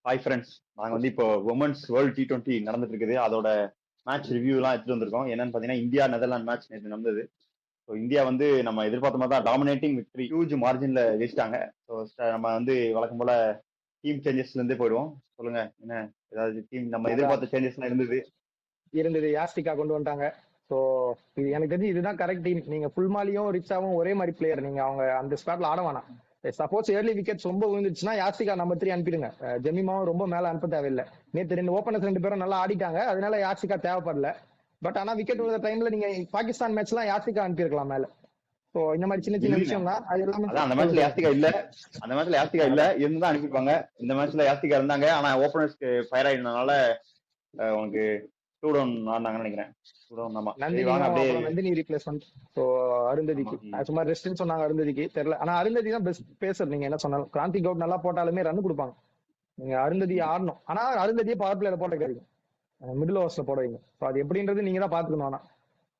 Hi friends, நாங்கள் வந்து இப்போ உமன்ஸ் வேர்ல்டு T20 நடந்துட்டு இருக்குது. அதோட மேட்ச் ரிவ்யூலாம் எடுத்துட்டு வந்திருக்கோம். என்னன்னு பார்த்தீங்கன்னா, இந்தியா நெதர்லாந்து மேட்ச் நேற்று நடந்தது. ஸோ இந்தியா வந்து நம்ம எதிர்பார்த்த மாதிரி தான் டாமினேட்டிங் விக்டரி, ஹியூஜ் மார்ஜின்ல ஜெயிச்சிட்டாங்க. ஸோ நம்ம வந்து வழக்கம் போல டீம் சேஞ்சஸ்ல இருந்தே போயிடுவோம். சொல்லுங்க, என்ன ஏதாவது டீம் நம்ம எதிர்பார்த்த சேஞ்சஸ்லாம் இருந்தது யாஸ்டிகா கொண்டு வந்துட்டாங்க. ஸோ இது எனக்கு தெரிஞ்சு இதுதான் கரெக்ட் டீம். நீங்க ஃபுல்மாலியும் ரிச்சாவும் ஒரே மாதிரி பிளேயர், நீங்க அவங்க அந்த ஸ்பாட்ல ஆட வேணாம். சப்போஸ் ஏர்லி விக்கெட்ஸ் ரொம்ப விழுந்துச்சுன்னா யாஸ்டிகா நம்பர் 3 அனுப்பிடுங்க. ஜெமிமாவும் ரொம்ப மேல அனுப்ப தேவையில்லை. நேற்று 2 ஓப்பனர்ஸ் 2 பேரும் நல்லா ஆடிட்டாங்க, அதனால யாஸ்டிகா தேவைப்படல. பட் ஆனா விக்கெட் விழுந்த டைம்ல நீங்க பாகிஸ்தான் மேட்ச்லாம் யாஸ்டிகா அனுப்பியிருக்கலாம் மேல. ஸோ இந்த மாதிரி சின்ன சின்ன விஷயம் தான். அது எல்லாமே அந்த மேட்ச்ல யாஸ்டிகா இல்ல, அந்த மேட்ச்ல யாஸ்டிகா இல்ல இருந்துதான் அனுப்பிருப்பாங்க. இந்த மேட்ச்ல யாஸ்டிகா இருந்தாங்க, ஆனா ஓப்பனர்ஸ்க்கு ஃபயர் ஆயிடுறதுனால உனக்கு டூ டவுன் ஆடினாங்கன்னு நினைக்கிறேன். நந்தினி ரீப்ளேஸ்மெண்ட். சோ அருந்ததிக்கு சும்மா ரெஸ்ட்னு சொன்னாங்க. அருந்ததிக்கு தெரியல, ஆனா அருந்ததி தான் பெஸ்ட் பேசர். நீங்க என்ன சொன்னாலும் கிராந்தி கவுட் நல்லா போட்டாலுமே ரன் கொடுப்பாங்க. நீங்க அருந்ததி ஆடணும், ஆனா அருந்ததியை பவர் பிளேல போட்ட கிடைக்கும், மிடில் ஓவர்ஸ்ல போட வைங்க. அது எப்படின்றது நீங்க தான் பாத்துக்கணும். ஆனா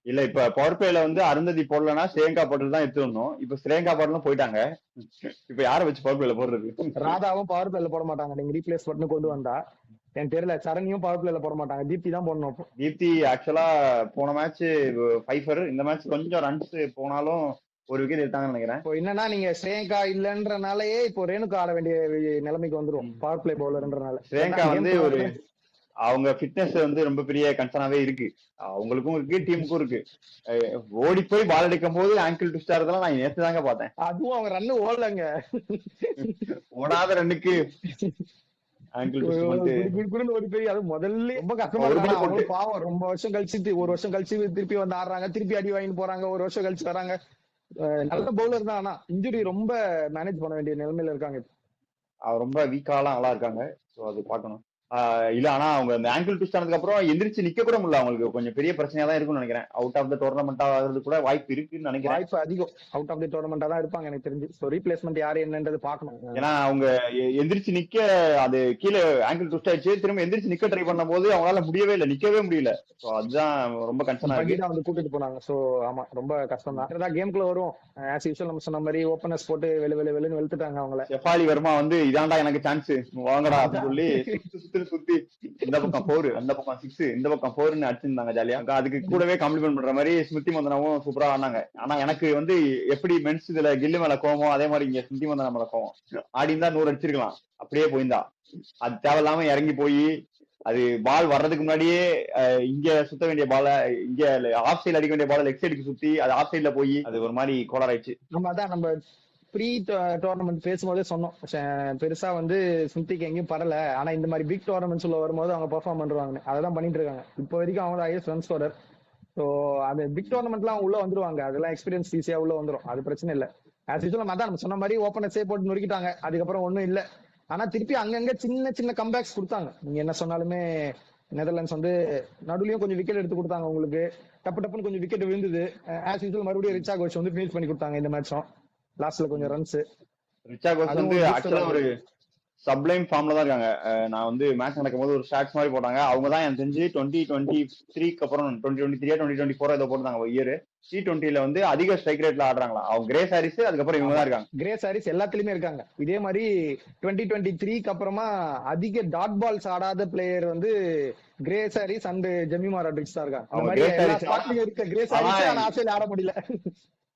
இல்ல, இப்ப பவர் பிளேல வந்து அருந்ததி போடலன்னா ஸ்ரேங்கா போட்டு தான் எடுத்துடணும். இப்ப ஸ்ரேங்கா போடலாம் போயிட்டாங்க. இப்ப யாரை வச்சு பவர் பிளேல போடுறது? ராதாவும் பவர் பிளேல போட மாட்டாங்க. நீங்க ரீப்ளேஸ் பண்ணு கொண்டு வந்தா எனக்கு தெரியல. சரணியும் பவர் பிளேல போட மாட்டாங்க. தீப்தி தான் போடணும். தீப்தி ஆக்சுவலா போன மேட்ச் ஃபைஃபர், இந்த மேட்ச் கொஞ்சம் ரன்ஸ் போனாலும் ஒரு விக்கெட் எடுத்தாங்கன்னு நினைக்கிறேன். இப்போ என்னன்னா நீங்க ஸ்ரேங்கா இல்லன்றனாலயே இப்போ ரேணுகா ஆட வேண்டிய நிலைமைக்கு வந்துரும் பவர் பிளே பவுலர்ன்றனால. ஸ்ரேங்கா வந்து ஒரு அவங்க ஃபிட்னஸ் வந்து ரொம்ப பெரிய கன்சர்னாவே இருக்கு. அவங்களுக்கும் இருக்கு, டீமுக்கும் இருக்கு. ஓடி போய் பால் அடிக்கும் போது ஆங்கிள் ட்விஸ்ட் ஆறதெல்லாம் நான் நேற்று தாங்க பார்த்தேன். அதுவும் அவங்க ரன்னு ஓடலங்க. ஓடாத ரன்னுக்கு ஒரு பெரிய, அது முதல்ல ரொம்ப கஷ்டமா இருக்கு. பாவம், ரொம்ப வருஷம் கழிச்சு ஒரு வருஷம் கழிச்சு திருப்பி வந்து ஆடுறாங்க, திருப்பி அடி வாங்கிட்டு போறாங்க, ஒரு வருஷம் கழிச்சு வராங்க. நல்ல பவுலர் தான், ஆனா இன்ஜுரி ரொம்ப மேனேஜ் பண்ண வேண்டிய நிலைமையில இருக்காங்க. ரொம்ப வீக்காலாம் நல்லா இருக்காங்க. ஸோ அது பார்க்கணும். இல்ல, ஆனா அவங்க அந்த ஆங்கிள் ட்விஸ்ட் ஆனதுக்கு அப்புறம் எந்திரிச்சு நிக்க கூட முடியல. அவங்களுக்கு கொஞ்சம் பெரிய பிரச்சனையா தான் இருக்கும்னு நினைக்கிறேன். அவுட் ஆஃப் த டோர்னமெண்ட் ஆகிறது கூட வாய்ப்பு இருக்குன்னு நினைக்கிறேன். வாய்ப்பு அதிகம். அவுட் ஆஃப் த டோர்னமெண்டா தான் இருப்பாங்க எனக்கு தெரிஞ்சு. ஸோ ரீப்ளேஸ்மெண்ட் யாரு என்னன்றது பார்க்கணும். ஏன்னா அவங்க எந்திரிச்சு நிக்க, அது கீழே ஆங்கிள் ட்விஸ்ட் ஆயிடுச்சு, திரும்ப எந்திரிச்சு நிக்க ட்ரை பண்ணும் போது அவங்களால முடியவே இல்லை, நிக்கவே முடியல. ஸோ அதுதான் ரொம்ப கன்சர்னா இருக்கு. வந்து கூட்டிட்டு போனாங்க. ஸோ ஆமா, ரொம்ப கஷ்டம் தான். கேம்குள்ள வரும் ஆஸ் யூசுவல் நம்ம சொன்ன மாதிரி ஓப்பனர்ஸ் போட்டு வெளுன்னு வெளுத்துட்டாங்க அவங்கள. ஷெஃபாலி வர்மா வந்து இதாண்டா எனக்கு சான்ஸ் வாங்கடா அப்படின்னு சொல்லி சுத்தி இந்த பக்கம் 4, அந்த பக்கம் 6, இந்த பக்கம் 4ன்னு அடிச்சிருந்தாங்க ஜாலியா. அதுக்கு கூடவே காம்ப்ளிமெண்ட் பண்ற மாதிரி ஸ்மிருதி மந்தனாவும் சூப்பரா ஆனாங்க. ஆனா எனக்கு வந்து எப்படி மென்ஸ் இதுல கில்லு மேல கோவம், அதே மாதிரி இங்க ஸ்மிருதி மந்தனா மேல கோவம். ஆடி இருந்தா 100 அடிச்சிருக்கலாம், அப்படியே போயிருந்தா. அது தேவையில்லாம இறங்கி போய் அது பால் வர்றதுக்கு முன்னாடியே இங்க சுத்த வேண்டிய பால, இங்க ஆஃப் சைடு அடிக்க வேண்டிய பால லெக் சைடுக்கு சுத்தி அது ஆஃப் சைட்ல போய் அது ஒரு மாதிரி கோலர் ஆயிடுச்சு. நம்ம ப்ரீ டோர்னமெண்ட் பேசும்போதே சொன்னோம், பெருசா வந்து ஸ்மிருதிக்கு எங்கேயும் பரல, ஆனா இந்த மாதிரி பிக் டோர்னமெண்ட்ஸ் உள்ள வரும்போது அவங்க பெர்ஃபார்ம் பண்றாங்க. அதான் பண்ணிட்டு இருக்காங்க இப்போ வரைக்கும். அவங்க ஹையஸ்ட் ரன் ஸ்கோரர். ஸோ அந்த பிக் டோர்னமெண்ட்லாம் உள்ள வந்துருவாங்க. அதெல்லாம் எக்ஸ்பீரியன்ஸ் ஈஸியா உள்ள வந்துடும், அது பிரச்சனை இல்லை. ஆஸ் யூசுவல் அதான் நம்ம சொன்ன மாதிரி ஓப்பனர்ஸே போட்டு நொறுக்கிட்டாங்க. அதுக்கப்புறம் ஒன்றும் இல்லை. ஆனா திருப்பி அங்கங்க சின்ன சின்ன கம்பேக்ஸ் கொடுத்தாங்க. நீங்க என்ன சொன்னாலுமே நெதர்லாண்ட்ஸ் வந்து நடுவுலயும் கொஞ்சம் விக்கெட் எடுத்து கொடுத்தாங்க உங்களுக்கு. டப்புன்னு கொஞ்சம் விக்கெட் விழுந்தது. ஆஸ் யூசுவல் மறுபடியும் ரிச்சா கோஷ் வந்து ஃபீல் பண்ணி கொடுத்தாங்க இந்த மேட்சும். லாஸ்ட்ல கொஞ்சம் ரன்ஸ். ரிச்சா கோஷ் வந்து ஆக்சுவலா ஒரு சப்ளைம் ஃபார்ம்ல தான் இருக்காங்க. நான் வந்து மேட்ச் நடக்கும் போது ஒரு ஸ்டாட்ஸ் மாதிரி போட்டாங்க. அவங்க தான் எனக்கு தெரிஞ்சு 2023க்கு அப்புறம் 2023 2024 ஏதோ போட்டாங்க இயர். T20ல வந்து அதிக ஸ்ட்ரைக் ரேட்ல ஆடுறாங்களா அவங்க. கிரேஸ் ஹாரிஸ், அதுக்கப்புறம் இவங்க தான் இருக்காங்க. கிரேஸ் ஹாரிஸ் எல்லாத்துலயுமே இருக்காங்க. இதே மாதிரி 2023க்கு அப்புறமா அதிக டாட் பால்ஸ் ஆடாத பிளேயர் வந்து Grace Harris and Jemimah Rodrigues தான் இருக்காங்க. கிரேஸ் ஹாரிஸ் ஆஸ்திரேலியா ஆட முடியல.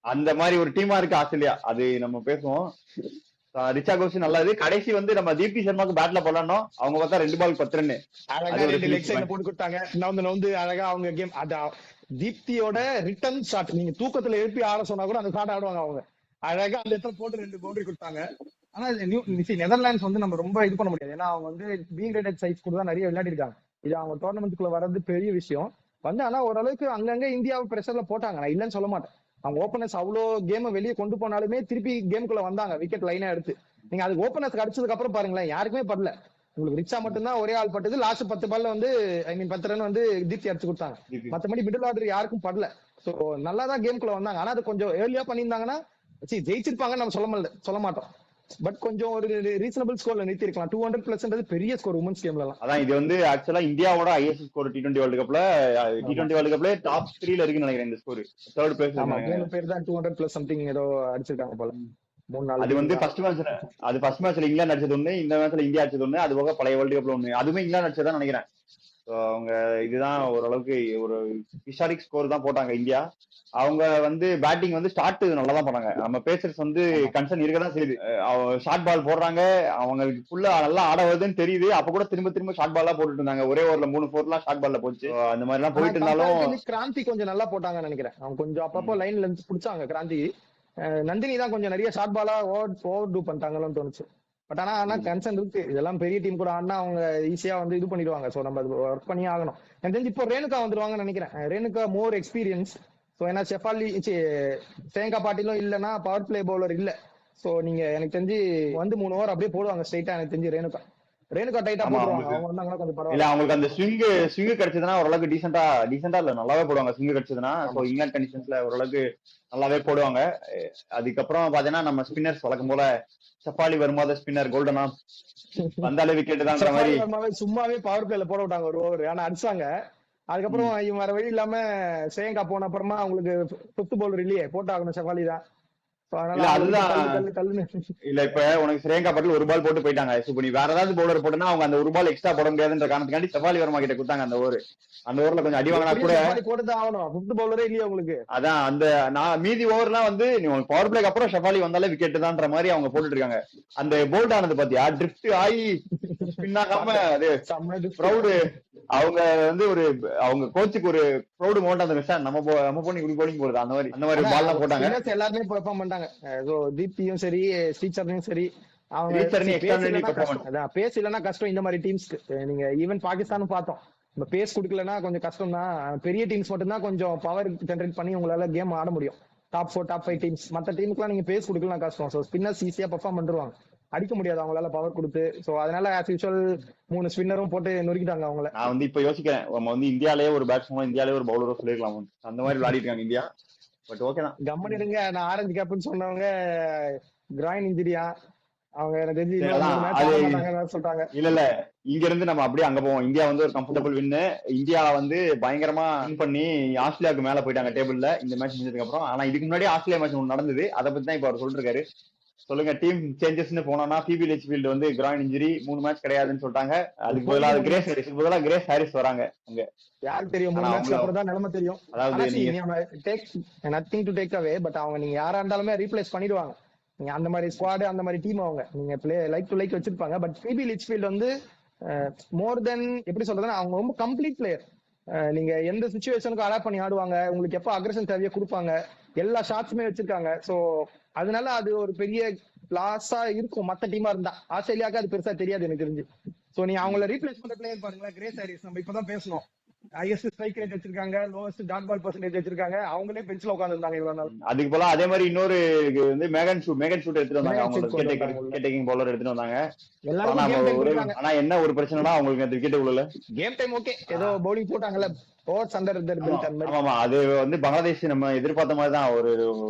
அந்த மாதிரி ஒரு டீமா இருக்கு ஆஸ்திரேலியா. அது நம்ம பேசுவோம். ரிச்சா கோஷ் நல்லது. கடைசி வந்து நம்ம தீப்தி சர்மாக்கு பேட்ல போடணும். அவங்க பார்த்தா 2 பால் 10 ரன் அழகா போட்டு கொடுத்தாங்க. வந்து அழகா அவங்க கேம். தீப்தியோட ரிட்டர்ன் ஷாட் நீங்க தூக்கத்துல எழுப்பி ஆட சொன்னா கூட அந்த ஷாட் ஆடுவாங்க அவங்க. அழகா அந்த இடத்துல போட்டு 2 பவுண்டரி கொடுத்தாங்க. ஆனா நெதர்லாண்ட்ஸ் வந்து நம்ம ரொம்ப இது பண்ண முடியாது. ஏன்னா அவங்க வந்து பி கிரேடட் சைஸ் கூட தான் நிறைய விளையாடி இருக்காங்க. இது அவங்க டோர்னமெண்ட்டுக்குள்ள வர்றது பெரிய விஷயம் வந்து. ஆனா ஓரளவுக்கு அங்கங்க இந்தியாவை பிரஷர்ல போட்டாங்க, நான் இல்லைன்னு சொல்ல மாட்டேன். அவங்க ஓப்பனர்ஸ் அவ்வளோ கேம் வெளியே கொண்டு போனாலுமே திருப்பி கேமுக்குள்ள வந்தாங்க விக்கெட் லைனா எடுத்து. நீங்க அதுக்கு ஓப்பனர்ஸ் அடிச்சதுக்கு அப்புறம் பாருங்களேன், யாருக்குமே படல. உங்களுக்கு ரிச்சா மட்டும்தான் ஒரே ஆள் பட்டது. லாஸ்ட் 10 பால்ல வந்து 10 ரன் வந்து தீப்தி அடிச்சு கொடுத்தாங்க. மத்தபடி மிடில் ஆர்டர் யாருக்கும் படல. சோ நல்லாதான் கேமுக்குள்ள வந்தாங்க. ஆனா அது கொஞ்சம் ஏர்லியா பண்ணியிருந்தாங்கன்னா ஜெயிச்சிருப்பாங்கன்னு நம்ம சொல்ல மாட்டோம். பட் கொஞ்சம் ஒரு ரீசனபிள் ஸ்கோர்ல நிறுத்தி இருக்கலாம். 200+ பெரிய ஸ்கோர் உமன்ஸ் கேம்ல. அதான் இது வந்து ஆக்சுவலா இந்தியாவோட ஹையஸ்ட் ஸ்கோர் T20 வேர்ல்ட் கப்ல. T20 வேர்ல்ட் கப்ல டாப் 3ல இருக்குன்னு நினைக்கிறேன் இந்த ஸ்கோர். 3rd place. 3 பேர் தான் 200+ சம்திங் ஏதோ அடிச்சிருக்காங்க போல. 3-4 அது டீம் வந்து தான். ஃபர்ஸ்ட் மேட்ச்ல இங்கிலாந்து அடிச்சது ஒண்ணு, இந்த மேட்ச்ல இந்தியா அடிச்சது ஒண்ணு, அது போக பழைய வேர்ல்டு கப்ல ஒண்ணு, அதுவுமே இங்கிலாந்து அடிச்சதான் நினைக்கிறேன். அவங்க இதுதான் ஓரளவுக்கு ஒரு ஹிஸ்டாரிக் ஸ்கோர் தான் போட்டாங்க இந்தியா. அவங்க வந்து பேட்டிங் வந்து ஸ்டார்ட் நல்லா தான் பண்ணாங்க. நம்ம பேசர்ஸ் வந்து ஆமா. கன்சர்ன் இருக்கதான் செய்யுது. ஷார்ட் பால் போடுறாங்க, அவங்களுக்கு ஃபுல்லா நல்லா ஆட வருதுன்னு தெரியுது. அப்ப கூட திரும்ப திரும்ப ஷார்ட் பால்லா போட்டுட்டு இருந்தாங்க. ஒரே ஓவர்ல 3 4 ஷார்ட் பால்ல போச்சு. அந்த மாதிரி எல்லாம் ஆனா போயிட்டு இருந்தாலும் கம்பேரிட்டிவ்லி கிராந்தி கொஞ்சம் நல்லா போட்டாங்கன்னு நினைக்கிறேன். அவங்க கொஞ்சம் அப்பப்போ லைன் லென்த் பிடிச்சாங்க கிராந்தி. நந்தினி தான் கொஞ்சம் நிறைய ஷார்ட் பாலா ஓவர் டூ பண்ணிட்டாங்கன்னு தோணுச்சு. பட் ஆனா கன்சர்ன் இருக்கு. இதெல்லாம் பெரிய டீம் கூட ஆடினா அவங்க ஈஸியா வந்து இது பண்ணிடுவாங்க. சோ நம்ம ஒர்க் பண்ணி ஆகணும். எனக்கு தெரிஞ்சு இப்போ ரேணுகா வந்துருவாங்கன்னு நினைக்கிறேன். ரேணுகா மோர் எக்ஸ்பீரியன்ஸ். ஸோ ஏன்னா செஃபாலி சேங்கா பாட்டிலும் இல்லைன்னா பவர் பிளே பவுலர் இல்ல. சோ நீங்க எனக்கு தெரிஞ்சு வந்து 3 ஓவர் அப்படியே போடுவாங்க ஸ்ட்ரைட்டா. எனக்கு தெரிஞ்சு ரேணுகா டைட்டா ஆமா போட்டுருவாங்க. அவங்களுக்கு அவங்க வந்தாங்கன்னா கொஞ்சம் இல்ல பரவாயில்ல. அவங்களுக்கு அந்த ஸ்விங் கிடைச்சதுன்னா ஓரளவுக்கு டீசெண்டா இல்ல நல்லாவே போடுவாங்க. ஸ்விங் கிடைச்சதுன்னா சோ ஆமா. இங்கிலாந்து கண்டிஷன்ஸ்ல ஓரளவுக்கு நல்லாவே போடுவாங்க. அதுக்கப்புறம் பாத்தீங்கன்னா நம்ம ஸ்பின்னர்ஸ் வழக்கம் போல சஃபாலி வரும்போது ஸ்பின்னர் கோல்டனா வந்தாலே விக்கெட் தான்ற சஃபாரி மாதிரி. வர்மாவே சும்மாவே பவர் பிளேல போட விட்டாங்க ஒரு ஓவர். ஆனா அடிச்சாங்க. அதுக்கப்புறம் இவன் வேற வழி இல்லாம சேங்கா போன அப்புறமா அவங்களுக்கு 5th பவுலர் இல்லையே, போட்டாகணும் செஃபாலி தான். So அதனால இல்ல அவங்களுக்கு அதுதான் தள்ளு தள்ளு தள்ளுன்னு. இல்ல இப்ப உனக்கு ஸ்ரேங்கா பட்டில் ஒரு பால் போட்டு போயிட்டாங்க. இப்ப நீ வேற ஏதாவது பவுலர் போட்டுனா அவங்க அந்த ஒரு பால் எக்ஸ்ட்ரா போட முடியாதுன்ற காரணத்துக்காண்டி சஃபாலி வர்மா கிட்ட கொடுத்தாங்க அந்த ஓவர். அந்த ஓவர்ல கொஞ்சம் அடி வாங்கினா எப்படியும் கூட செஃபாலி போட்டுதான் ஆகணும். 5th பவுலரே இல்லையே உங்களுக்கு. அதான் அந்த நான் மீதி ஓவர்லாம் வந்து நீ உனக்கு பவர் பிளேக்கு அப்புறம் ஷஃபாலி வந்தாலே விக்கெட் தான்ற மாதிரி அவங்க போட்டுட்டு இருக்காங்க. அந்த போல்ட் ஆனது பாத்தியா, ட்ரிஃப்ட் ஆகி ஸ்பின் ஆகாம அது செம்ம twist. ப்ரௌடு. அவங்க வந்து அவங்க கோச்சுக்கு ஒரு ப்ரௌடு மோட் அந்த விஷயம் நம்ம போனி இப்படி போலிங் போடுது அந்த மாதிரி ஆனா பால் எல்லாம் போட்டாங்க. ஸ்பின்னர்ஸ் எல்லாருமே பெர்ஃபார்ம் பண்ணாங்க. So தீப்தியும் சரி, ஸ்ரீசரனையும் சரி, அவங்க ரீச்சர்னி பேஸ் எக்ஸ்ட்ரானரி இல்லைன்னா பெர்ஃபார்மன்ஸ். கஷ்டம். அதான் பேஸ் இல்லைன்னா கஷ்டம் இந்த மாதிரி டீம்ஸ்க்கு. நீங்க ஈவன் பாகிஸ்தானும் பார்த்தோம். இந்த பேஸ் கொடுக்கலன்னா கொஞ்சம் கஷ்டம் தான். பெரிய டீம்ஸ் மட்டும் தான் கொஞ்சம் பவர் ஜென்ரேட் பண்ணி உங்களால கேம் ஆட முடியும். Top 4 top 5 teams. மத்த டீமுக்குலாம் நீங்க பேஸ் கொடுக்கலாம் கஷ்டம். ஸோ ஸ்பின்னர்ஸ் ஈஸியா பெர்ஃபார்ம் பண்ணிருவாங்க. அடிக்க முடியாது அவங்களால பவர் கொடுத்து. சோ அதனால ஆஸ் யூஷுவல் 3 ஸ்பின்னரும் போட்டு நொறுக்கிட்டாங்க அவங்கள. நான் வந்து இப்ப யோசிக்கிறேன், நம்ம வந்து இந்தியாலயே ஒரு பேட்ஸ்மேனோ இந்தியாலயே ஒரு பவுலரோ சொல்லிருக்கலாம். அந்த மாதிரி விளையாடிட்டு இருக்காங்க இந்தியா. பட் ஓகே தான். கம்மன் இருங்க. நான் ஆரஞ்சு கேப்னு சொன்னவங்க கிராயின் இன்ஜுரியா, அவங்க எனக்கு தெரிஞ்சு சரி, இன்னொரு அதான் 3 மேட்ச் அது ஆட மாட்டாங்கன்னு சொல்றாங்க. இல்ல இங்க இருந்து நம்ம அப்படியே அங்க போவோம். இந்தியா வந்து ஒரு கம்ஃபர்டபுள் வின்னு. இந்தியா வந்து பயங்கரமா வின் பண்ணி ஆஸ்திரேலியாவுக்கு மேல போயிட்டாங்க டேபிள்ல இந்த மேட்ச் முடிஞ்சதுக்கு அப்புறம். ஆனா இதுக்கு முன்னாடி ஆஸ்திரேலியா மேட்ச் ஒன்று நடந்தது, அதை பத்தி தான் இப்ப அவர் சொல்லிட்டு இருக்காரு. சொல்லுங்க. டீம் சேஞ்சஸ்னு போனோம்னா பிபி லிச்ஃபீல்ட் வந்து கிராயின் இன்ஜுரி 3 மேட்ச் கிடையாதுன்னு சொல்லிட்டாங்க. அதுக்கு பதிலா கிரேஸ் ஹாரிஸ் வராங்க அங்க. யாருக்கு தெரியும், 3 ஆனா மேட்ச்க்கு அப்புறம் தான் நிலைமை தெரியும். அதாவது ஆனா நீங்க take nothing to take away. But அவங்க நீங்க யாரா இருந்தாலுமே ரீப்ளேஸ் பண்ணிடுவாங்க. நீங்க அந்த மாதிரி ஸ்குவாட் அந்த மாதிரி டீம் அவங்க நீங்க பிளே லைக் டு லைக் வச்சிருப்பாங்க. பட் பிபி லிச்ஃபீல்ட் வந்து மோர் தென் எப்படி சொல்றதுன்னா அவங்க ரொம்ப கம்ப்ளீட் பிளேயர். நீங்க எந்த சுச்சுவேஷனுக்கும் அடாப்ட் பண்ணி ஆடுவாங்க. உங்களுக்கு எப்போ அக்ரஷன் தேவையோ கொடுப்பாங்க. எல்லா ஷாட்ஸுமே வச்சிருக்காங்க. சோ அதனால அது ஒரு பெரிய பிளாஸா இருக்கும். மத்த டீமா இருந்தா ஆஸ்திரேலியாவுக்கு அது பெருசா தெரியாது எனக்கு தெரிஞ்சு. சோ நீ அவங்கள ரீப்ளேஸ் பண்ற பிளேயர் பாருங்களேன். கிரேஸ் ஹாரிஸ் நம்ம இப்பதான் பேசணும். ஹையஸ்ட் ஸ்ட்ரைக் ரேட் வச்சிருக்காங்க, லோவஸ்ட் டாட் பால் பெர்சன்டேஜ் வச்சிருக்காங்க. அவங்களே பெஞ்ச்ல உட்கார்ந்திருந்தாங்க இவ்வளவு நாள். அதுக்கு போல அதே மாதிரி இன்னொரு வந்து மேகன் ஷூட் எடுத்துட்டு வந்தாங்க. மேகன் அவங்க ஷூட் கொண்டு வந்தாங்க. கேட்டேக்கிங் பவுலர் எடுத்துட்டு வந்தாங்க. எல்லாருக்கும் கேம் டைம் கொடுத்தாங்க. ஆனா என்ன ஒரு பிரச்சனைனா அவங்களுக்கு அந்த விக்கெட் உள்ள கேம் டைம் ஓகே, ஏதோ பவுலிங் போட்டாங்கல்ல, ஓவர்ஸ் அண்டர் தி பெல்ட் அந்த மாதிரி. ஆமா அது வந்து பங்களாதேஷ் நம்ம எதிர்பார்த்த மாதிரி தான்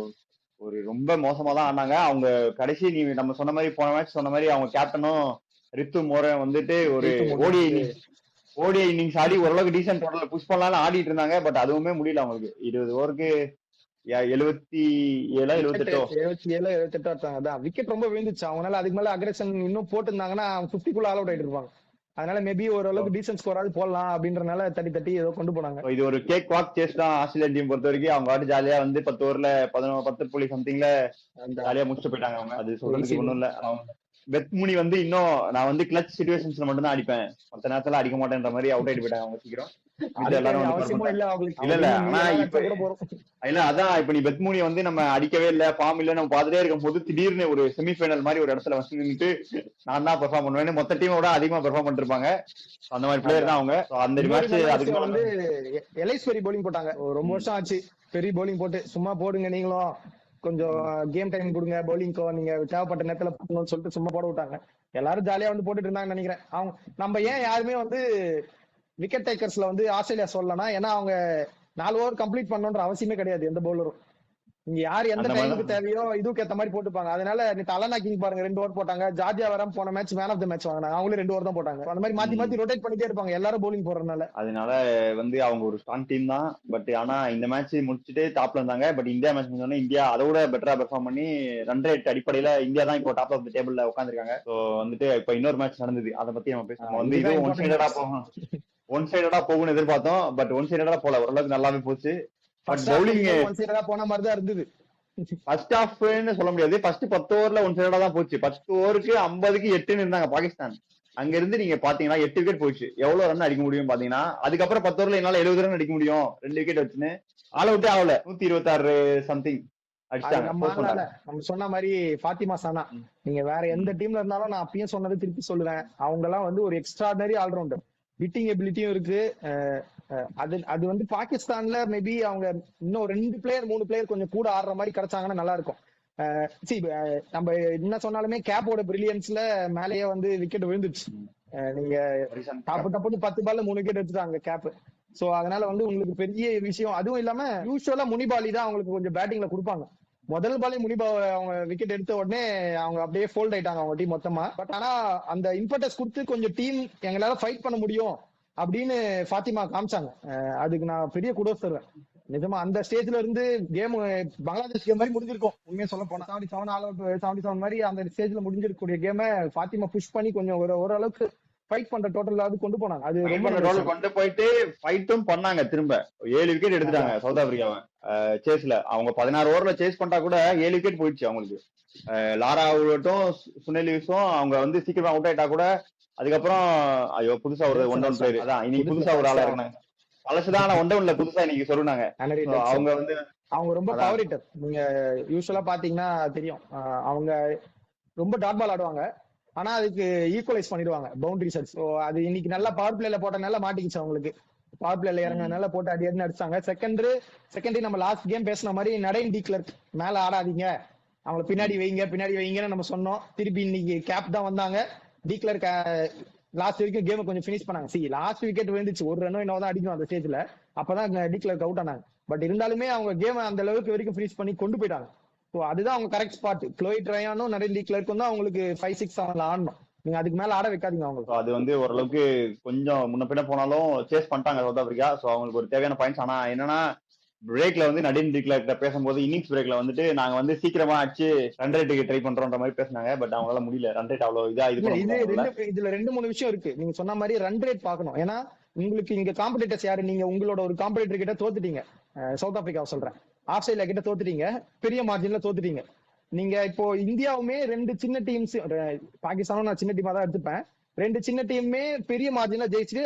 ஒரு ரொம்ப மோசமா தான் ஆனாங்க அவங்க. கடைசி நீ நம்ம சொன்ன மாதிரி போன மேட்ச் சொன்ன மாதிரி அவங்க கேப்டனும் ரித்து மோரன் வந்துட்டு ஒரு ஓடிஐ இன்னிங்ஸ் ஆடி ஓரளவுக்கு டீசென்ட் டோட்டல் புஷ் பண்ணலாம்னு ஆடிட்டு இருந்தாங்க. பட் அதுவுமே முடியல அவங்களுக்கு. 20 ஓவருக்கு 77 அதான் விக்கெட் ரொம்ப விழுந்துச்சு. அவங்களால அதுக்கு மேல அக்ரஷன் இன்னும் போட்டுருந்தாங்கன்னா 50 ஆல் அவுட் ஆயிட்டு இருப்பாங்க. அதனால மேபி ஓரளவுக்கு டீசென்ட் ஸ்கோராவது போடலாம் அப்படின்றனால தட்டி ஏதோ கொண்டு போனாங்க. இது ஒரு கேக் வாக் சேஸ் தான் ஆஸ்திரேலியன் டீம் பொறுத்த வரைக்கும். அவங்க வாட்டு ஜாலியா வந்து 10 ஓவர்ல 10 புள்ளி சம்திங்ல ஜாலியா முடிச்சுட்டு போயிட்டாங்க அவங்க. அது சொல்றதுக்கு ஒண்ணும் இல்ல. வெத்முனி வந்து இன்னும் நான் வந்து கிளச் சிச்சுவேஷன்ஸ்ல மட்டும் தான் அடிப்பேன், மத்த நேரத்துல அடிக்க மாட்டேன்ற மாதிரி அவுட் ஆயிட்டு போயிட்டாங்க அவங்க சீக்கிரம். அதான் இப்ப நீ பெத்மூனி வந்து நம்ம அடிக்கவே இல்ல, ஃபார்ம் இல்ல, நம்ம பாத்துட்டே இருக்கும் போது திடீர்னு ஒரு செமிஃபைனல் மாதிரி ஒரு இடத்துல வந்து நின்னுட்டு நான் தான் பெர்ஃபார்ம் பண்ணுவேன், மொத்த டீமோட அதிகமா பெர்ஃபார்ம் பண்ணிருப்பாங்க. அந்த மாதிரி பிளேயர் தான் அவங்க. அந்த மேட்ச் அதுக்கு வந்து எலைஸ் பெரி பவுலிங் போட்டாங்க. ரொம்ப வருஷம் ஆச்சு பெரிய பவுலிங் போட்டு. சும்மா போடுங்க நீங்களும், கொஞ்சம் கேம் டைம் கொடுங்க பவுலிங்க்கோ, நீங்க தேவைப்பட்ட நேரத்துல போடணும்னு சொல்லிட்டு சும்மா போட விட்டாங்க. எல்லாரும் ஜாலியா வந்து போட்டுட்டு இருந்தாங்கன்னு நினைக்கிறேன். அவங்க நம்ம ஏன் யாருமே வந்து விக்கெட் டேக்கர்ஸ்ல வந்து ஆஸ்திரேலியா சொல்லலாம், ஏன்னா அவங்க 4 ஓவர் கம்ப்ளீட் பண்ணணும்ன்ற அவசியமே கிடையாது எந்த பவுலரும். இங்க யார் எந்த அந்த டைமுக்கு மாதிரி தேவையோ இதுக்கு ஏத்த மாதிரி போட்டுப்பாங்க. அதனால நேத்து அலனா கிங் பாருங்க 2 ஓவர் போட்டாங்க. ஜார்ஜியா வர போன match man of the match வாங்கினாங்க. அவங்களும் 2 ஓவர் தான் போட்டாங்க. அந்த மாதிரி மாத்தி மாத்தி ரொட்டேட் பண்ணிட்டே இருப்பாங்க எல்லாரும் பவுலிங் போடுறதுனால. அதனால வந்து அவங்க ஒரு ஸ்ட்ராங் டீம் தான். பட் ஆனா இந்த மேட்ச் முடிச்சுட்டு டாப்ல இருந்தாங்க. பட் இந்தியா மேட்ச் முடிஞ்சோடனே இந்தியா அதோட பெட்டரா பெர்ஃபார்ம் பண்ணி ரன் ரேட் அடிப்படையில இந்தியா தான் இப்போ டாப் ஆஃப் த டேபிள்ல உட்காந்துருக்காங்க. ஸோ வந்துட்டு இப்போ இன்னொரு மேட்ச் நடந்தது, அதை பத்தி நம்ம பேசணும். வந்து இதுதான் இதுவும் ஒன் இம்பார்ட்டன்ட் சைடடா மேட்ச். போகும், ஒன் சைடடா போகும்னு எதிர்பார்த்தோம். பட் ஒன் சைடடா போல, ஓரளவுக்கு நல்லாவே போச்சு. But first half bowling one சைடா போன மாதிரி தான் இருந்தது. ஃபர்ஸ்ட் ஹாஃப்னு சொல்ல முடியாது. ஃபர்ஸ்ட் 10 ஓவர்ல ஒன் சைடா தான் போச்சு. 10 ஓவருக்கு 50க்கு 8ன்னு இருந்தாங்க பாகிஸ்தான். அங்க இருந்து நீங்க பாத்தீங்கன்னா 8 விக்கெட் போயிடுச்சு. எவ்வளவு ரன் அடிக்க முடியும் பாத்தீங்கன்னா, அதுக்கப்புறம் 10 ஓவர்ல என்னால 70 ரன் அடிக்க முடியும் 2 விக்கெட் வச்சுன்னு ஆல் அவுட்டே ஆகல. 126 சம்திங் அடிச்சாங்க. நம்ம சொன்ன மாதிரி ஃபாத்திமா சானா, நீங்க வேற எந்த டீம்ல இருந்தாலும் நான் அப்பயும் சொன்னது திருப்பி சொல்லுவேன், அவங்க எல்லாம் வந்து ஒரு எக்ஸ்ட்ராடனரி ஆல்ரவுண்டர். ஹிட்டிங் எபிலிட்டியும் இருக்கு. அது வந்து பாகிஸ்தான்ல மேபி அவங்க இன்னும் 2 பிளேயர் 3 பிளேயர் கொஞ்சம் கூட ஆடுற மாதிரி கிடைச்சாங்கன்னா நல்லா இருக்கும். நம்ம என்ன சொன்னாலுமே கேப்போட பிரில்லியன்ஸ்ல மேலேயே வந்து விக்கெட் விழுந்துச்சு. நீங்க டப்புன்னு 10 பால்ல 3 விக்கெட் எடுத்துட்டாங்க கேப். சோ அதனால வந்து உங்களுக்கு பெரிய விஷயம். அதுவும் இல்லாம யூஸ்வலா முனிபாலி தான் அவங்களுக்கு கொஞ்சம் பேட்டிங்ல கொடுப்பாங்க. முதல் பாலே முனிபா அவங்க விக்கெட் எடுத்த உடனே அவங்க அப்படியே ஃபோல்ட் ஆயிட்டாங்க அவங்க டீம் மொத்தமா. பட் ஆனா அந்த இம்பார்ட்டன்ஸ் கொடுத்து கொஞ்சம் டீம் எங்களால ஃபைட் பண்ண முடியும் அப்படின்னு ஃபாத்திமா காமிச்சாங்க. அதுக்கு நான் பெரிய குடோஸ் தருவேன். நிஜமா அந்த ஸ்டேஜ்ல இருந்து கேம் பங்களாதேஷ் கேம் மாதிரி முடிஞ்சிருக்கும். உண்மையா சொல்ல போனா 77 ஆல் அவுட் 77 மாதிரி அந்த ஸ்டேஜ்ல முடிஞ்சிருக்கக்கூடிய கேமை ஃபாத்திமா புஷ் பண்ணி கொஞ்சம் ஓரளவுக்கு ஃபைட் பண்ற டோட்டலாவது கொண்டு போனாங்க. அது ரொம்ப கொண்டு போயிட்டு ஃபைட்டும் பண்ணாங்க. திரும்ப 7 விக்கெட் எடுத்துட்டாங்க சவுத் ஆப்பிரிக்காவை சேஸ்ல. அவங்க 16 ஓவர்ல சேஸ் பண்ணா கூட 7 விக்கெட் போயிடுச்சு அவங்களுக்கு. லாரா ஆகட்டும் சுனில் லிவ்ஸும் அவங்க வந்து சீக்கிரமா அவுட் ஆயிட்டா கூட அதுக்கப்புறம் ஐயோ புதுசா ஒரு ஒன் டவுன் பிளேயர் அதான் இன்னைக்கு புதுசா ஒரு ஆளா இருந்தாங்க. பழசுதான் ஒன் டவுன்ல புதுசா இன்னைக்கு சொல்லுனாங்க. அவங்க வந்து அவங்க ரொம்ப பவர் ஹிட்டர். நீங்க யூஸ்வலா பாத்தீங்கன்னா தெரியும், அவங்க ரொம்ப டாட் பால் ஆடுவாங்க. ஆனா அதுக்கு ஈக்குவலைஸ் பண்ணிடுவாங்க பவுண்டரி செட்ஸ். ஸோ அது இன்னைக்கு நல்லா பவர் பிளேல போட்டனால மாட்டிக்கிச்சு அவங்களுக்கு. பவர் பிளேல இறங்கினால போட்டு அடி அடினு அடிச்சாங்க. செகண்டரி நம்ம லாஸ்ட் கேம் பேசின மாதிரி நடைன் டி கிளர்க் மேல ஆடாதீங்க, அவங்கள பின்னாடி வைங்கன்னு நம்ம சொன்னோம். திருப்பி இன்னைக்கு கேப் தான் வந்தாங்க. டி கிளர்க் லாஸ்ட் வரைக்கும் கேம் கொஞ்சம் பினிஷ் பண்ணாங்க. லாஸ்ட் விக்கெட் விழுந்துச்சு, ஒரு ரன்னோ என்னதான் அடிக்கும் அந்த ஸ்டேஜ்ல. அப்பதான் டி கிளர்க் அவுட் ஆனாங்க. பட் இருந்தாலுமே அவங்க கேம் அந்த அளவுக்கு வரைக்கும் பினிஷ் பண்ணி கொண்டு போயிட்டாங்க. அதுதான் அவங்க கரெக்ட் ஸ்பாட். க்ளோயிட் ரயானும் நிறைய டி கிளர்க்கும் தான் அவங்களுக்கு 5, 6, 7 ஆடணும். நீங்க அதுக்கு மேல ஆட வைக்காதீங்க அவங்களுக்கு. அது வந்து ஓரளவுக்கு கொஞ்சம் முன்ன பின்ன போனாலும் சேஸ் பண்ணிட்டாங்க சவுத் ஆப்பிரிக்கா. சோ அவங்களுக்கு ஒரு தேவையான பாயிண்ட்ஸ். ஆனா என்னன்னா பிரேக்ல வந்து நடின் டி கிளர்க் பேசும்போது இன்னிங்ஸ் பிரேக்ல வந்துட்டு நாங்க வந்து சீக்கிரமா அடிச்சு ரன் ரேட்டுக்கு ட்ரை பண்றோம்ன்ற மாதிரி பேசினாங்க. பட் அவங்களால முடியல. ரன் ரேட் அவ்வளவு இதா இதுல 2-3 விஷயம் இருக்கு. நீங்க சொன்ன மாதிரி ரன் ரேட் பாக்கணும். ஏன்னா உங்களுக்கு இங்க காம்படிட்டர்ஸ் யாரு? நீங்க உங்களோட ஒரு காம்படிட்டர் கிட்ட தோத்துட்டீங்க. சவுத் ஆப்பிரிக்காவை சொல்றேன். ஆஃப் சைட்ல கிட்ட தோத்துட்டீங்க, பெரிய மார்ஜின்ல தோத்துட்டீங்க. நீங்க இப்போ இந்தியாவுமே 2 சின்ன டீம்ஸ், பாகிஸ்தானும் நான் சின்ன டீமா தான் எடுத்துப்பேன். 2 சின்ன டீமுமே பெரிய மார்ஜின்ல ஜெயிச்சுட்டு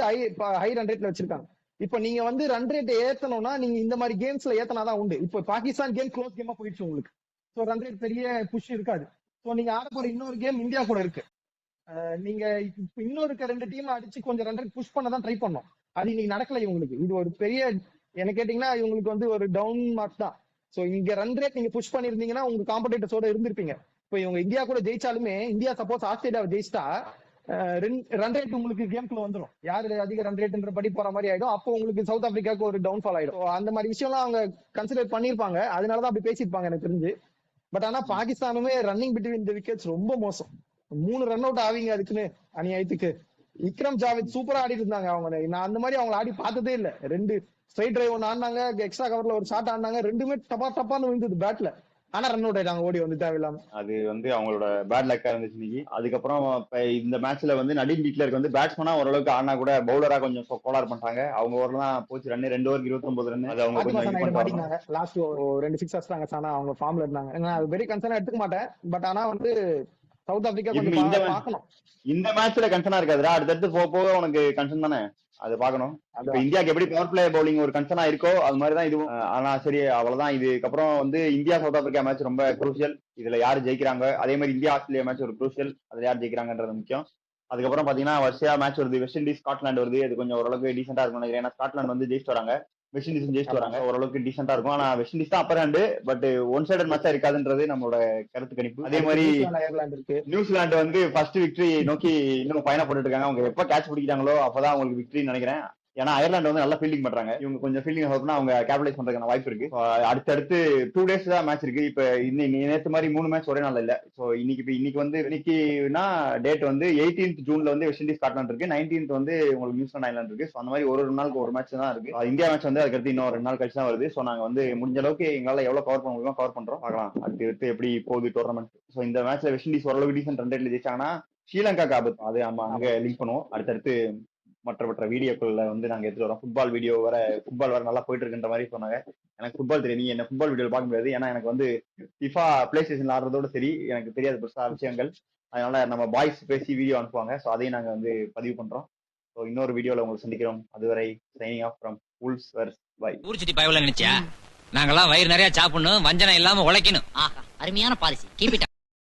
ஹை ரன் ரேட்ல வச்சிருக்காங்க. இப்ப நீங்க வந்து ரன் ரேட் ஏத்தணும்னா நீங்க இந்த மாதிரி கேம்ஸ்ல ஏத்தனாதான் உண்டு. இப்போ பாகிஸ்தான் கேம் க்ளோஸ் கேமா போயிடுச்சு உங்களுக்கு. ஸோ ரன் ரேட் பெரிய புஷ் இருக்காது. ஸோ நீங்க ஆட போற இன்னொரு கேம் இந்தியா கூட இருக்கு. நீங்க இன்னொரு இருக்க 2 டீம் அடிச்சு கொஞ்சம் ரன் ரேட் புஷ் பண்ணதான் ட்ரை பண்ணோம். அது இன்னைக்கு நடக்கல இவங்களுக்கு. இது ஒரு பெரிய, என்ன கேட்டீங்கன்னா இவங்களுக்கு வந்து ஒரு டவுன் மார்க் தான். சோ இங்க ரன் ரேட் நீங்க புஷ் பண்ணிருந்தீங்கன்னா உங்க காம்படிட்டர்ஸோட இருந்திருப்பீங்க. இப்போ இவங்க இந்தியா கூட ஜெயிச்சாலுமே, இந்தியா சப்போஸ் ஆஸ்திரேலியாவை ஜெயிச்சிட்டா ரன் ரேட் உங்களுக்கு கேம்குள்ள வந்துடும். யாரு அதிக ரன் ரேட்ன்ற படி போற மாதிரி ஆயிடும். அப்போ உங்களுக்கு சவுத் ஆப்பிரிக்காவுக்கு ஒரு டவுன்ஃபால் ஆயிடும். அந்த மாதிரி விஷயம்லாம் அவங்க கன்சிடர் பண்ணிருப்பாங்க. அதனாலதான் அப்படி பேசியிருப்பாங்க எனக்கு தெரிஞ்சு. பட் ஆனா பாகிஸ்தானுமே ரன்னிங் பிட்வீன் தி விக்கெட்ஸ் ரொம்ப மோசம். 3 ரன் அவுட் ஆவீங்க அதுக்குன்னு அநியாயத்துக்கு. விக்ரம் ஜாவேத் சூப்பரா ஆடிட்டு இருந்தாங்க. அவங்க நான் அந்த மாதிரி அவங்க ஆடி பார்த்ததே இல்ல. 2 ஸ்ட்ரைட் டிரைவ் ஒன்று ஆடினாங்க, எக்ஸ்ட்ரா கவர்ல ஒரு ஷாட் ஆடினாங்க. ரெண்டுமே டப்பான்னு விழுந்தது பேட்ல. ஆனா ரன் அவுட் ஆயிட்டாங்க ஓடி வந்து தேவையில்லாம. அது வந்து அவங்களோட பேட் லக்கா இருந்துச்சு இன்னைக்கு. அதுக்கப்புறம் இந்த மேட்ச்ல வந்து நடின் டி கிளர்க் வந்து பேட்ஸ்மேனா ஓரளவுக்கு ஆனா கூட பவுலரா கொஞ்சம் கோளாறு பண்றாங்க. அவங்க ஓவர் தான் போச்சு. ரன் 2 ஓவருக்கு 29 ரன். அது அவங்க கொஞ்சம் மாட்டினாங்க. லாஸ்ட் 2 6 அடிச்சாங்க. ஆனா அவங்க ஃபார்ம்ல இருந்தாங்க. நான் வெரி கன்சர்னா எடுத்துக்க மாட்டேன். பட் ஆனா வந்து சவுத் ஆப்பிரிக்கா கொஞ்சம் பார்க்கணும். இந்த மேட்ச்ல கன்சர்னா இருக்காதுடா, அடுத்தடுத்து போக உனக்கு கன்சர்ன் தானே, அது பாக்கணும். இப்ப இந்தியாவுக்கு எப்படி பவர் பிளே பவுலிங் ஒரு கன்சர்னா இருக்கோ அது மாதிரிதான் இதுவும். ஆனா சரி அவ்வளவுதான். இதுக்கப்புறம் வந்து இந்தியா சவுத் ஆப்பிரிக்கா மேட்ச் ரொம்ப குரூசியல். இதுல யாரு ஜெயிக்கிறாங்க, அதே மாதிரி இந்தியா ஆஸ்திரேலியா மேட்ச் ஒரு குரூசியல். அதுல யார் ஜெயிக்கிறாங்கன்றது முக்கியம். அதுக்கப்புறம் பாத்தீங்கன்னா வரிசையா மேட்ச் வருது. வெஸ்ட் இண்டீஸ் ஸ்காட்லாந்து வருது. அது கொஞ்சம் ஓரளவுக்கு டீசென்டா இருக்கும் நினைக்கிறேன். ஏன்னா ஸ்காட்லாந்து வந்து ஜெயிச்சுட்டு வராங்க, வெஸ்ட் இண்டீஸ் ஜெயிச்சுட்டு வராங்க. ஓரளவுக்கு டீசென்டா இருக்கும். ஆனா வெஸ்ட் இண்டீஸ் தான் upper hand. But one sided மேட்சா இருக்காதுன்றது நம்மளோட கருத்து கணிப்பு. அதே மாதிரி நியூசிலாந்து வந்து ஃபர்ஸ்ட் விக்டரி நோக்கி இன்னும் பயணப்பட்டு இருக்காங்க. அவங்க எப்ப கேட்ச் பிடிக்கிறாங்களோ அப்பதான் அவங்களுக்கு விக்டரி நினைக்கிறேன். ஏன்னா அயர்லாந்து வந்து நல்லா ஃபீல்டிங் பண்றாங்க. இவங்க கொஞ்சம் ஃபீல்டிங் ஹோப்னா அவங்க கேபிடலைஸ் பண்றதுக்கான வாய்ப்பு இருக்கு. அடுத்தடுத்து 2 டேஸ் தான் மேட்ச் இருக்கு. இப்ப நேத்து மாதிரி 3 மேட்ச் ஒரே நாள் இல்ல. சோ இன்னைக்குனா டேட் வந்து 18th ஜூன்ல வந்து வெஸ்ட் இண்டீஸ் ஸ்காட்லாந்து இருக்கு, 19th வந்து உங்களுக்கு நியூசிலாந்து ஐலாந்து இருக்கு. அந்த மாதிரி ஒரு நாளுக்கு ஒரு மேட்ச் தான் இருக்கு. இந்தியா மேட்ச் வந்து அதுக்கடுத்து இன்னும் 2 நாள் கழிச்சு தான் வருது. சோ நாங்க வந்து முடிஞ்ச அளவுக்கு எங்களால எவ்வளவு கவர் பண்ண முடியுமோ கவர் பண்றோம். பார்க்கலாம் அடுத்து எப்படி போகுது டோர்னமெண்ட். சோ இந்த மேட்ச்ல வெஸ்ட் இண்டீஸ் ஓரளவுக்கு டீசென்ட் ரன் ரேட்ல ஜெயிச்சாங்கன்னா ஸ்ரீலங்காக்கு ஆபத்து. அது நம்ம அங்க லிங்க் பண்ணுவோம். அடுத்தடுத்து மற்ற வீடியோக்குள்ள வந்து நாங்க எடுத்துட்டு வரோம். ஃபுட்பால் வர நல்லா போயிட்டு இருக்குன்ற மாதிரி சொன்னாங்க. எனக்கு ஃபுட்பால் தெரியும், நீங்க என்ன ஃபுட்பால் வீடியோ பார்க்க முடியாது. ஏன்னா எனக்கு வந்து FIFA பிளே ஸ்டேஷன்ல ஆடுறதோட சரி எனக்கு தெரியாது பெருசா விஷயங்கள். அதனால நம்ம பாய்ஸ் பேசி வீடியோ அனுப்புவாங்க. ஸோ அதையும் நாங்க வந்து பதிவு பண்றோம். ஸோ இன்னொரு வீடியோல உங்களுக்கு சந்திக்கிறோம். அதுவரை signing off from wolves vs bye. ஊர்ச்சிட்டி பயவுல நினைச்சியா? நாங்கெல்லாம் வயிறு நிறைய சாப்பிடணும், வஞ்சனம் இல்லாம உழைக்கணும். ஆஹா, அருமையான பாலிசி. Keep it